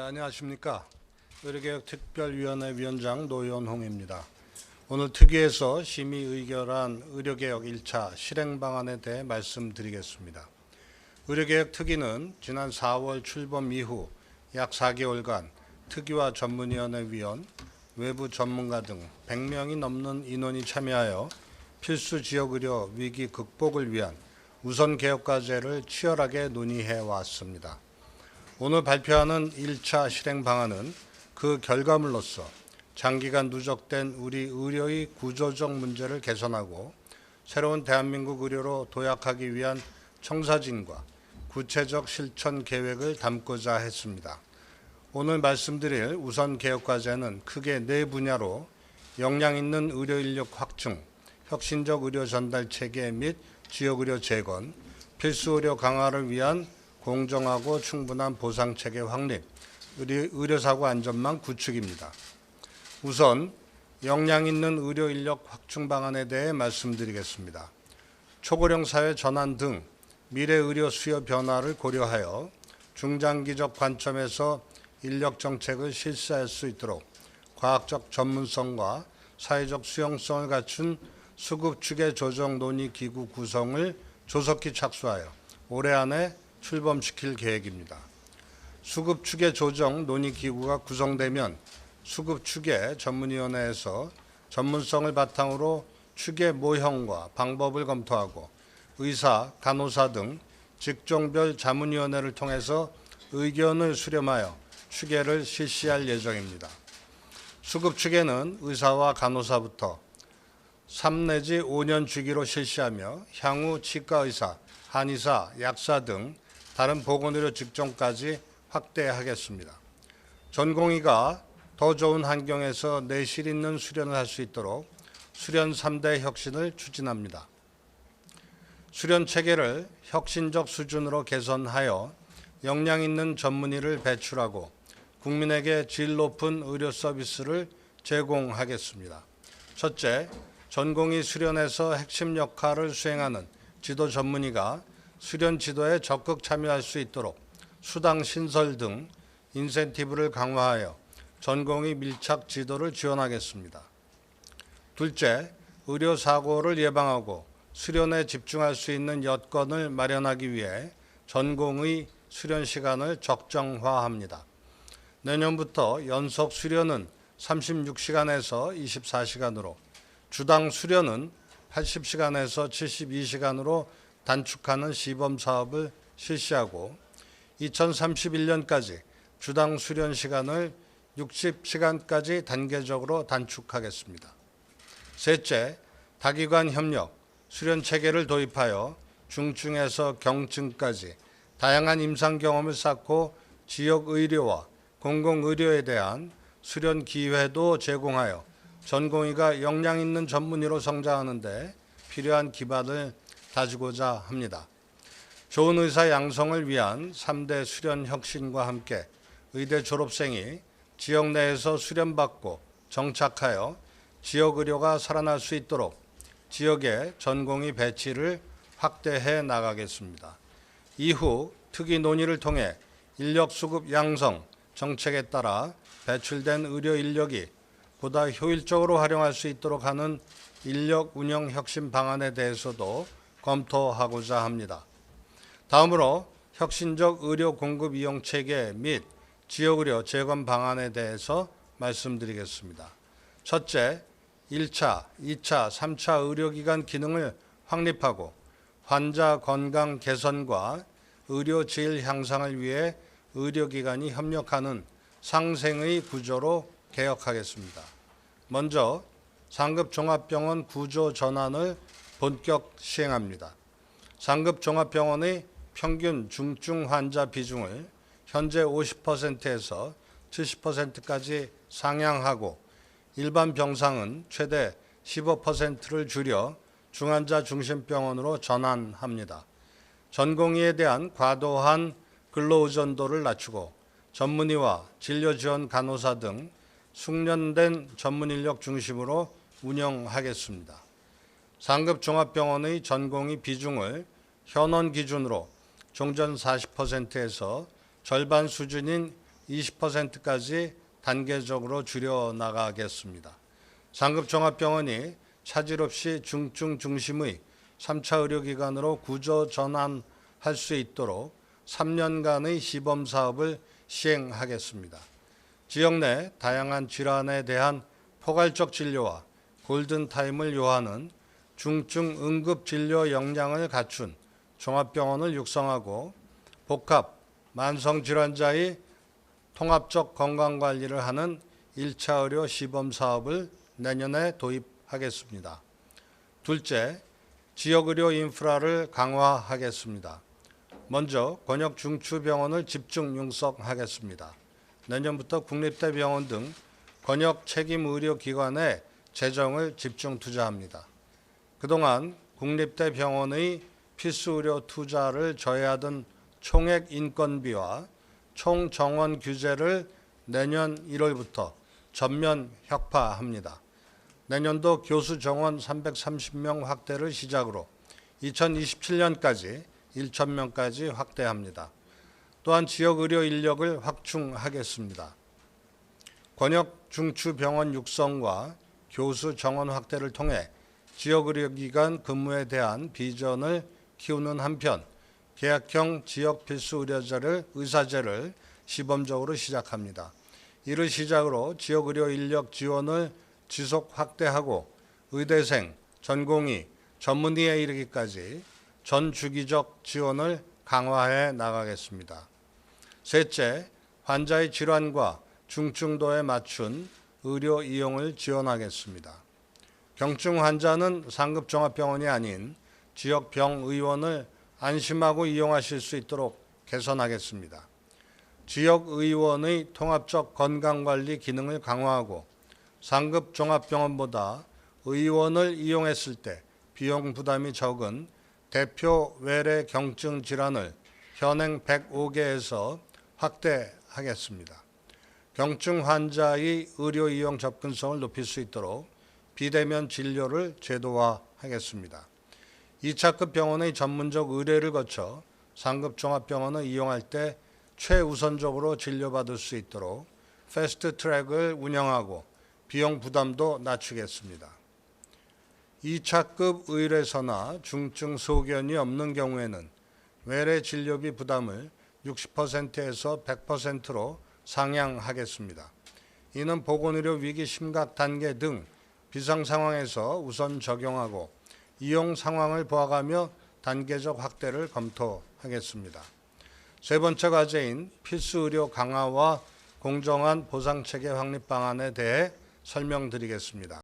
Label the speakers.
Speaker 1: 안녕하십니까. 의료개혁특별위원회 위원장 노현홍입니다. 오늘 특위에서 심의 의결한 의료개혁 1차 실행방안에 대해 말씀드리겠습니다. 의료개혁 특위는 지난 4월 출범 이후 약 4개월간 특위와 전문위원회 위원, 외부 전문가 등 100명이 넘는 인원이 참여하여 필수 지역의료 위기 극복을 위한 우선 개혁과제를 치열하게 논의해 왔습니다. 오늘 발표하는 1차 실행 방안은 그 결과물로서 장기간 누적된 우리 의료의 구조적 문제를 개선하고 새로운 대한민국 의료로 도약하기 위한 청사진과 구체적 실천 계획을 담고자 했습니다. 오늘 말씀드릴 우선 개혁과제는 크게 네 분야로 역량 있는 의료 인력 확충, 혁신적 의료 전달 체계 및 지역 의료 재건, 필수 의료 강화를 위한 공정하고 충분한 보상체계 확립, 의료사고 안전망 구축입니다. 우선 역량 있는 의료 인력 확충 방안에 대해 말씀드리겠습니다. 초고령 사회 전환 등 미래 의료 수요 변화를 고려하여 중장기적 관점에서 인력 정책을 실시할 수 있도록 과학적 전문성과 사회적 수용성을 갖춘 수급추계 조정 논의 기구 구성을 조속히 착수하여 올해 안에 출범시킬 계획입니다. 수급추계 조정 논의기구가 구성되면 수급추계 전문위원회에서 전문성을 바탕으로 추계 모형과 방법을 검토하고 의사, 간호사 등 직종별 자문위원회를 통해서 의견을 수렴하여 추계를 실시할 예정입니다. 수급추계는 의사와 간호사부터 3 내지 5년 주기로 실시하며 향후 치과의사, 한의사, 약사 등 다른 보건의료 직종까지 확대하겠습니다. 전공의가 더 좋은 환경에서 내실 있는 수련을 할 수 있도록 수련 3대 혁신을 추진합니다. 수련 체계를 혁신적 수준으로 개선하여 역량 있는 전문의를 배출하고 국민에게 질 높은 의료 서비스를 제공하겠습니다. 첫째, 전공의 수련에서 핵심 역할을 수행하는 지도 전문의가 수련 지도에 적극 참여할 수 있도록 수당 신설 등 인센티브를 강화하여 전공의 밀착 지도를 지원하겠습니다. 둘째, 의료 사고를 예방하고 수련에 집중할 수 있는 여건을 마련하기 위해 전공의 수련 시간을 적정화합니다. 내년부터 연속 수련은 36시간에서 24시간으로, 주당 수련은 80시간에서 72시간으로 단축하는 시범 사업을 실시하고 2031년까지 주당 수련 시간을 60시간까지 단계적으로 단축하겠습니다. 셋째, 다기관 협력, 수련 체계를 도입하여 중증에서 경증까지 다양한 임상 경험을 쌓고 지역 의료와 공공의료에 대한 수련 기회도 제공하여 전공의가 역량 있는 전문의로 성장하는 데 필요한 기반을 다지고자 합니다. 좋은 의사 양성을 위한 3대 수련 혁신과 함께 의대 졸업생이 지역 내에서 수련받고 정착하여 지역 의료가 살아날 수 있도록 지역의 전공의 배치를 확대해 나가겠습니다. 이후 특위 논의를 통해 인력 수급 양성 정책에 따라 배출된 의료 인력이 보다 효율적으로 활용할 수 있도록 하는 인력 운영 혁신 방안에 대해서도 검토하고자 합니다. 다음으로 혁신적 의료 공급 이용 체계 및 지역의료 재건 방안에 대해서 말씀드리겠습니다. 첫째, 1차, 2차, 3차 의료기관 기능을 확립하고 환자 건강 개선과 의료 질 향상을 위해 의료기관이 협력하는 상생의 구조로 개혁하겠습니다. 먼저 상급 종합병원 구조 전환을 본격 시행합니다. 상급 종합병원의 평균 중증 환자 비중을 현재 50%에서 70%까지 상향하고 일반 병상은 최대 15%를 줄여 중환자 중심 병원으로 전환합니다. 전공의에 대한 과도한 근로의존도를 낮추고 전문의와 진료지원 간호사 등 숙련된 전문인력 중심으로 운영하겠습니다. 상급 종합병원의 전공의 비중을 현원 기준으로 종전 40%에서 절반 수준인 20%까지 단계적으로 줄여나가겠습니다. 상급종합병원이 차질 없이 중증 중심의 3차 의료기관으로 구조 전환할 수 있도록 3년간의 시범사업을 시행하겠습니다. 지역 내 다양한 질환에 대한 포괄적 진료와 골든타임을 요하는 중증 응급진료 역량을 갖춘 종합병원을 육성하고 복합 만성질환자의 통합적 건강관리를 하는 1차 의료 시범사업을 내년에 도입하겠습니다. 둘째, 지역의료 인프라를 강화하겠습니다. 먼저 권역중추병원을 집중 융성하겠습니다. 내년부터 국립대병원 등 권역 책임 의료기관에 재정을 집중 투자합니다. 그동안 국립대병원의 필수의료 투자를 저해하던 총액 인건비와 총정원 규제를 내년 1월부터 전면 혁파합니다. 내년도 교수 정원 330명 확대를 시작으로 2027년까지 1,000명까지 확대합니다. 또한 지역 의료 인력을 확충하겠습니다. 권역 중추병원 육성과 교수 정원 확대를 통해 지역 의료기관 근무에 대한 비전을 키우는 한편 계약형 지역 필수 의사제를 시범적으로 시작합니다. 이를 시작으로 지역 의료 인력 지원을 지속 확대하고 의대생, 전공의, 전문의에 이르기까지 전 주기적 지원을 강화해 나가겠습니다. 셋째, 환자의 질환과 중증도에 맞춘 의료 이용을 지원하겠습니다. 경증 환자는 상급종합병원이 아닌 지역 병의원을 안심하고 이용하실 수 있도록 개선하겠습니다. 지역의원의 통합적 건강관리 기능을 강화하고 상급종합병원보다 의원을 이용했을 때 비용 부담이 적은 대표 외래 경증 질환을 현행 105개에서 확대하겠습니다. 경증 환자의 의료 이용 접근성을 높일 수 있도록 비대면 진료를 제도화하겠습니다. 2차급 병원의 전문적 의뢰를 거쳐 상급 종합병원을 이용할 때 최우선적으로 진료받을 수 있도록 패스트 트랙을 운영하고 비용 부담도 낮추겠습니다. 2차급 의뢰서나 중증 소견이 없는 경우에는 외래 진료비 부담을 60%에서 100%로 상향하겠습니다. 이는 보건의료 위기 심각 단계 등 비상 상황에서 우선 적용하고 이용 상황을 보아가며 단계적 확대를 검토하겠습니다. 세 번째 과제인 필수 의료 강화와 공정한 보상체계 확립 방안에 대해 설명드리겠습니다.